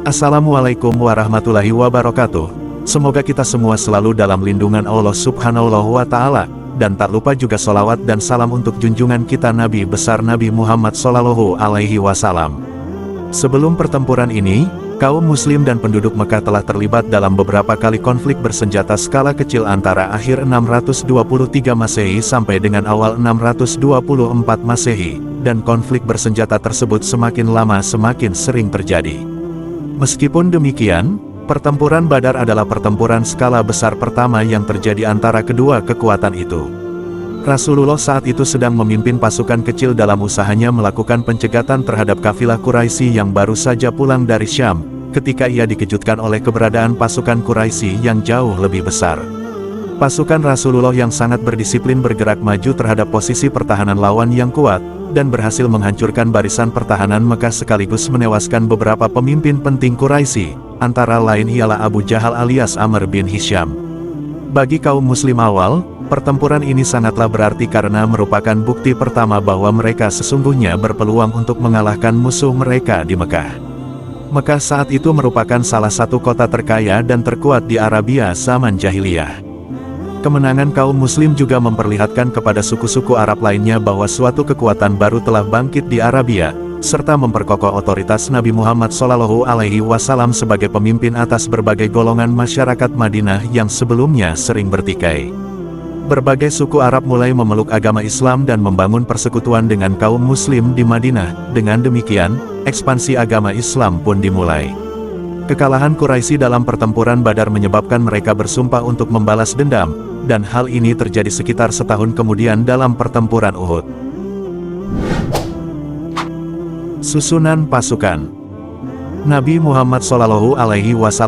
Assalamualaikum warahmatullahi wabarakatuh. Semoga kita semua selalu dalam lindungan Allah Subhanahu wa Ta'ala, dan tak lupa juga sholawat dan salam untuk junjungan kita Nabi besar Nabi Muhammad Shallallahu Alaihi Wasallam. Sebelum pertempuran ini, kaum muslim dan penduduk Mekah telah terlibat dalam beberapa kali konflik bersenjata skala kecil antara akhir 623 Masehi sampai dengan awal 624 Masehi, dan konflik bersenjata tersebut semakin lama semakin sering terjadi. Meskipun demikian, pertempuran Badar adalah pertempuran skala besar pertama yang terjadi antara kedua kekuatan itu. Rasulullah saat itu sedang memimpin pasukan kecil dalam usahanya melakukan pencegatan terhadap kafilah Quraisy yang baru saja pulang dari Syam, ketika ia dikejutkan oleh keberadaan pasukan Quraisy yang jauh lebih besar. Pasukan Rasulullah yang sangat berdisiplin bergerak maju terhadap posisi pertahanan lawan yang kuat, dan berhasil menghancurkan barisan pertahanan Mekah sekaligus menewaskan beberapa pemimpin penting Quraisy, antara lain ialah Abu Jahal alias Amr bin Hisham. Bagi kaum muslim awal, pertempuran ini sangatlah berarti karena merupakan bukti pertama bahwa mereka sesungguhnya berpeluang untuk mengalahkan musuh mereka di Mekah. Mekah saat itu merupakan salah satu kota terkaya dan terkuat di Arabia zaman jahiliyah. Kemenangan kaum muslim juga memperlihatkan kepada suku-suku Arab lainnya bahwa suatu kekuatan baru telah bangkit di Arabia, serta memperkokoh otoritas Nabi Muhammad SAW sebagai pemimpin atas berbagai golongan masyarakat Madinah yang sebelumnya sering bertikai. Berbagai suku Arab mulai memeluk agama Islam dan membangun persekutuan dengan kaum muslim di Madinah. Dengan demikian, ekspansi agama Islam pun dimulai. Kekalahan Quraisy dalam pertempuran Badar menyebabkan mereka bersumpah untuk membalas dendam, dan hal ini terjadi sekitar setahun kemudian dalam pertempuran Uhud. Susunan pasukan. Nabi Muhammad SAW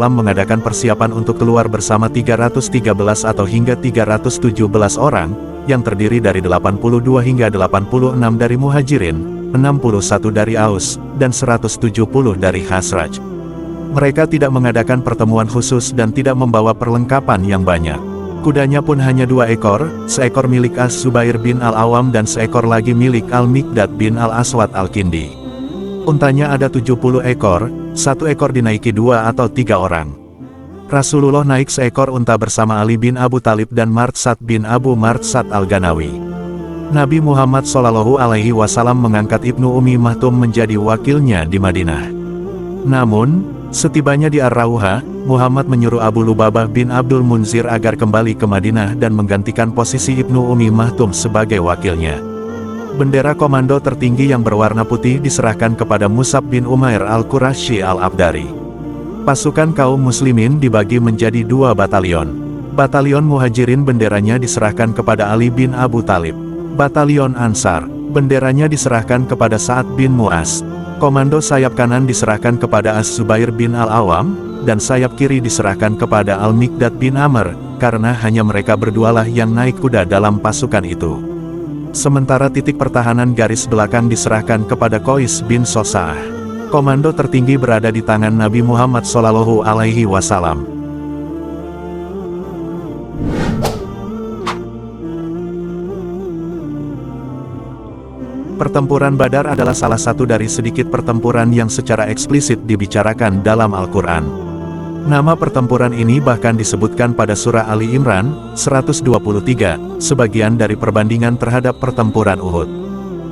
mengadakan persiapan untuk keluar bersama 313 atau hingga 317 orang, yang terdiri dari 82 hingga 86 dari Muhajirin, 61 dari Aus, dan 170 dari Khazraj. Mereka tidak mengadakan pertemuan khusus dan tidak membawa perlengkapan yang banyak. Kudanya pun hanya 2 ekor, seekor milik Az-Zubair bin Al-Awam dan seekor lagi milik Al-Miqdad bin Al-Aswad Al-Kindi. Untanya ada 70 ekor, 1 ekor dinaiki 2 atau 3 orang. Rasulullah naik seekor unta bersama Ali bin Abu Talib dan Martsad bin Abu Martsad Al-Ganawi. Nabi Muhammad SAW mengangkat Ibnu Ummi Maktum menjadi wakilnya di Madinah. Namun, setibanya di Ar-Rauha, Muhammad menyuruh Abu Lubabah bin Abdul Munzir agar kembali ke Madinah dan menggantikan posisi Ibnu Ummi Maktum sebagai wakilnya. Bendera komando tertinggi yang berwarna putih diserahkan kepada Mus'ab bin Umair Al-Qurasyi Al-Abdari. Pasukan kaum muslimin dibagi menjadi 2 batalion. Batalion Muhajirin benderanya diserahkan kepada Ali bin Abu Talib. Batalion Ansar, benderanya diserahkan kepada Sa'ad bin Mu'az. Komando sayap kanan diserahkan kepada Az-Zubair bin Al-Awam, dan sayap kiri diserahkan kepada Al-Miqdad bin Amr, karena hanya mereka berdualah yang naik kuda dalam pasukan itu. Sementara titik pertahanan garis belakang diserahkan kepada Qais bin Sosa'ah. Komando tertinggi berada di tangan Nabi Muhammad SAW. Pertempuran Badar adalah salah satu dari sedikit pertempuran yang secara eksplisit dibicarakan dalam Al-Quran. Nama pertempuran ini bahkan disebutkan pada surah Ali Imran, 123, sebagian dari perbandingan terhadap pertempuran Uhud.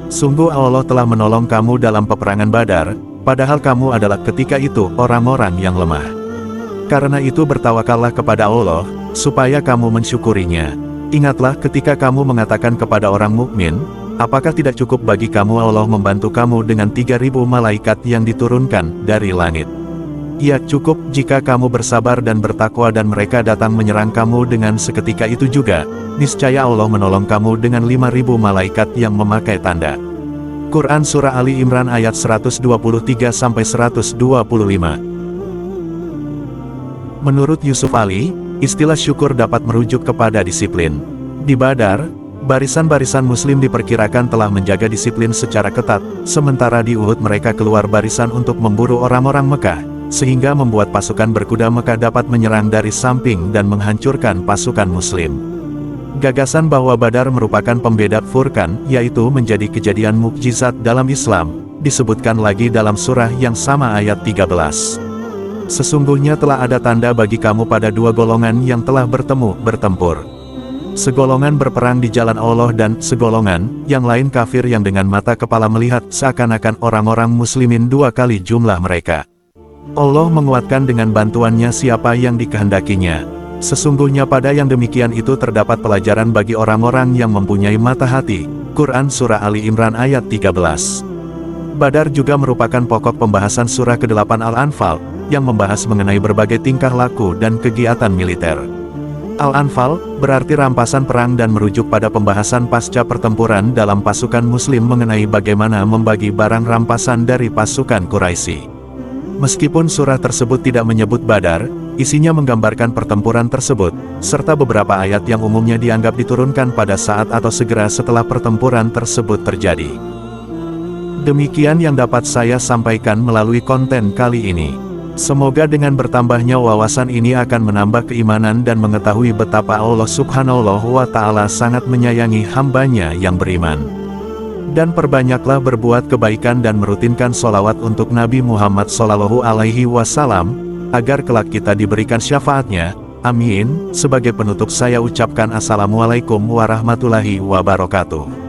Sungguh Allah telah menolong kamu dalam peperangan Badar, padahal kamu adalah ketika itu orang-orang yang lemah. Karena itu bertawakallah kepada Allah, supaya kamu mensyukurinya. Ingatlah ketika kamu mengatakan kepada orang mukmin, apakah tidak cukup bagi kamu Allah membantu kamu dengan 3.000 malaikat yang diturunkan dari langit? Ya, cukup jika kamu bersabar dan bertakwa dan mereka datang menyerang kamu dengan seketika itu juga, niscaya Allah menolong kamu dengan 5.000 malaikat yang memakai tanda. Quran Surah Ali Imran ayat 123-125. Menurut Yusuf Ali, istilah syukur dapat merujuk kepada disiplin. Di Badar, barisan-barisan muslim diperkirakan telah menjaga disiplin secara ketat, sementara di Uhud mereka keluar barisan untuk memburu orang-orang Mekah, sehingga membuat pasukan berkuda Mekah dapat menyerang dari samping dan menghancurkan pasukan muslim. Gagasan bahwa Badar merupakan pembeda Furqan, yaitu menjadi kejadian mukjizat dalam Islam, disebutkan lagi dalam surah yang sama ayat 13. Sesungguhnya telah ada tanda bagi kamu pada dua golongan yang telah bertempur. Segolongan berperang di jalan Allah dan segolongan yang lain kafir yang dengan mata kepala melihat seakan-akan orang-orang muslimin dua kali jumlah mereka. Allah menguatkan dengan bantuannya siapa yang dikehendakinya. Sesungguhnya pada yang demikian itu terdapat pelajaran bagi orang-orang yang mempunyai mata hati. Quran Surah Ali Imran ayat 13. Badar juga merupakan pokok pembahasan surah ke-8 Al-Anfal, yang membahas mengenai berbagai tingkah laku dan kegiatan militer. Al-Anfal berarti rampasan perang dan merujuk pada pembahasan pasca pertempuran dalam pasukan muslim mengenai bagaimana membagi barang rampasan dari pasukan Quraisy. Meskipun surah tersebut tidak menyebut Badar, isinya menggambarkan pertempuran tersebut, serta beberapa ayat yang umumnya dianggap diturunkan pada saat atau segera setelah pertempuran tersebut terjadi. Demikian yang dapat saya sampaikan melalui konten kali ini. Semoga dengan bertambahnya wawasan ini akan menambah keimanan dan mengetahui betapa Allah Subhanahu wa Ta'ala sangat menyayangi hambanya yang beriman. Dan perbanyaklah berbuat kebaikan dan merutinkan sholawat untuk Nabi Muhammad SAW, agar kelak kita diberikan syafaatnya. Amin. Sebagai penutup saya ucapkan Assalamualaikum warahmatullahi wabarakatuh.